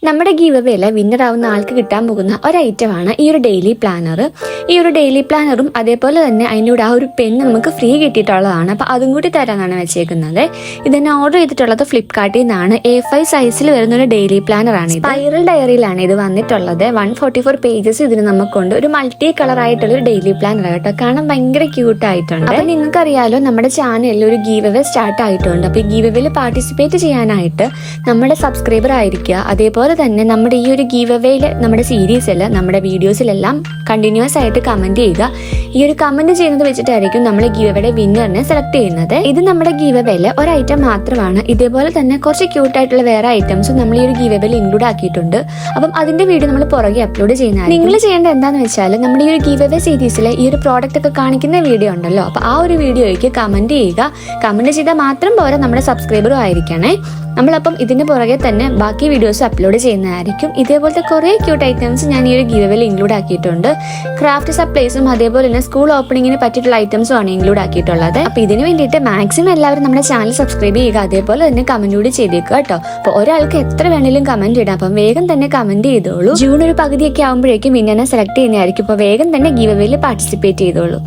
നമ്മുടെ give അവേയിലെ winner ആവുന്ന ആൾക്ക് കിട്ടാൻ പോകുന്ന ഒരു ഐറ്റമാണ് ഈ ഒരു ഡെയിലി പ്ലാനർ. ഈ ഒരു ഡെയിലി പ്ലാനറും അതേപോലെ തന്നെ അതിനോട് ആ ഒരു പെണ്ണ് നമുക്ക് ഫ്രീ കിട്ടിയിട്ടുള്ളതാണ്. അപ്പോൾ അതും കൂടി തരാനാണ് വെച്ചേക്കുന്നത്. ഇതിനെ ഓർഡർ ചെയ്തിട്ടുള്ളത് ഫ്ലിപ്കാർട്ടിൽ നിന്നാണ്. A5 സൈസിൽ വരുന്ന ഒരു ഡെയിലി പ്ലാനറാണ്. സ്പൈറൽ ഡയറിയിലാണ് ഇത് വന്നിട്ടുള്ളത്. 144 പേജസ് ഇതിന് നമുക്കുണ്ട്. ഒരു മൾട്ടി കളർ ആയിട്ടുള്ള ഒരു ഡെയിലി പ്ലാനർ കേട്ടോ. കാണാൻ ഭയങ്കര ക്യൂട്ട് ആയിട്ടുണ്ട്. അപ്പോൾ നിങ്ങൾക്കറിയാലോ നമ്മുടെ ചാനലിൽ ഒരു ഗീവ് അവേ സ്റ്റാർട്ട് ആയിട്ടുണ്ട്. അപ്പോൾ ഈ ഗീവ് അവേയിൽ പാർട്ടിസിപ്പേറ്റ് ചെയ്യാനായിട്ട് നമ്മുടെ സബ്സ്ക്രൈബർ ആയിരിക്കുക. അതേപോലെ തന്നെ നമ്മുടെ ഈ ഒരു ഗീവ് അവേയിൽ നമ്മുടെ സീരീസിൽ നമ്മുടെ വീഡിയോസിലെല്ലാം കണ്ടിന്യൂസ് ആയിട്ട് കമന്റ് ചെയ്യുക. ഈ ഒരു കമന്റ് ചെയ്യുന്നത് വെച്ചിട്ടായിരിക്കും നമ്മൾ ഗീവ് അവേയുടെ വിന്നറിനെ സെലക്ട് ചെയ്യുന്നത്. ഇത് നമ്മുടെ ഗീവ് അവേയിൽ ഒരു ഐറ്റം മാത്രമാണ്. ഇതേപോലെ തന്നെ കുറച്ച് ക്യൂട്ടായിട്ടുള്ള വേറെ ഐറ്റംസും നമ്മൾ ഈ ഒരു ഗീവ് അവേയിൽ ഇൻക്ലൂഡ് ആക്കിയിട്ടുണ്ട്. അപ്പം അതിന്റെ വീഡിയോ നമ്മൾ പുറകെ അപ്ലോഡ് ചെയ്യുന്നതാണ്. നിങ്ങൾ ചെയ്യേണ്ടത് എന്താണെന്ന് വെച്ചാൽ നമ്മുടെ ഈ ഒരു ഗീവ് അവേ സീരീസിലെ ഈ ഒരു പ്രോഡക്റ്റ് ഒക്കെ കാണിക്കുന്ന വീഡിയോ ഉണ്ടല്ലോ, അപ്പോൾ ആ ഒരു വീഡിയോയ്ക്ക് കമന്റ് ചെയ്യുക. കമന്റ് ചെയ്താൽ മാത്രം പോരാ, നമ്മുടെ സബ്സ്ക്രൈബറും ആയിരിക്കണേ. നമ്മളപ്പം ഇതിന് പുറകെ തന്നെ ബാക്കി വീഡിയോസ് അപ്ലോഡ് ചെയ്യുന്നതായിരിക്കും. ഇതേപോലത്തെ കുറേ ക്യൂട്ട് ഐറ്റംസ് ഞാൻ ഈ ഒരു ഗീവ് അവേയിൽ ഇൻക്ലൂഡ് ആക്കിയിട്ടുണ്ട്. ക്രാഫ്റ്റ് സപ്ലൈസും അതേപോലെ തന്നെ സ്കൂൾ ഓപ്പണിങ്ങിന് പറ്റിയിട്ടുള്ള ഐറ്റംസും ആണ് ഇൻക്ലൂഡ് ആക്കിയിട്ടുള്ളത്. അപ്പോൾ ഇതിന് വേണ്ടിയിട്ട് മാക്സിമം എല്ലാവരും നമ്മുടെ ചാനൽ സബ്സ്ക്രൈബ് ചെയ്യുക. അതേപോലെ തന്നെ കമന്റ് കൂടി ചെയ്തേക്കുക കേട്ടോ. അപ്പോൾ ഒരാൾക്ക് എത്ര വേണമെങ്കിലും കമന്റ് ഇടാം. അപ്പം വേഗം തന്നെ കമന്റ് ചെയ്തോളൂ. ജൂൺ ഒരു പകുതിയൊക്കെ ആകുമ്പോഴേക്കും വിന്നറിനെ സെലക്ട് ചെയ്യുന്നതായിരിക്കും. അപ്പോൾ വേഗം തന്നെ ഗീവ് അവേയിൽ പാർട്ടിസിപ്പേറ്റ് ചെയ്തോളൂ.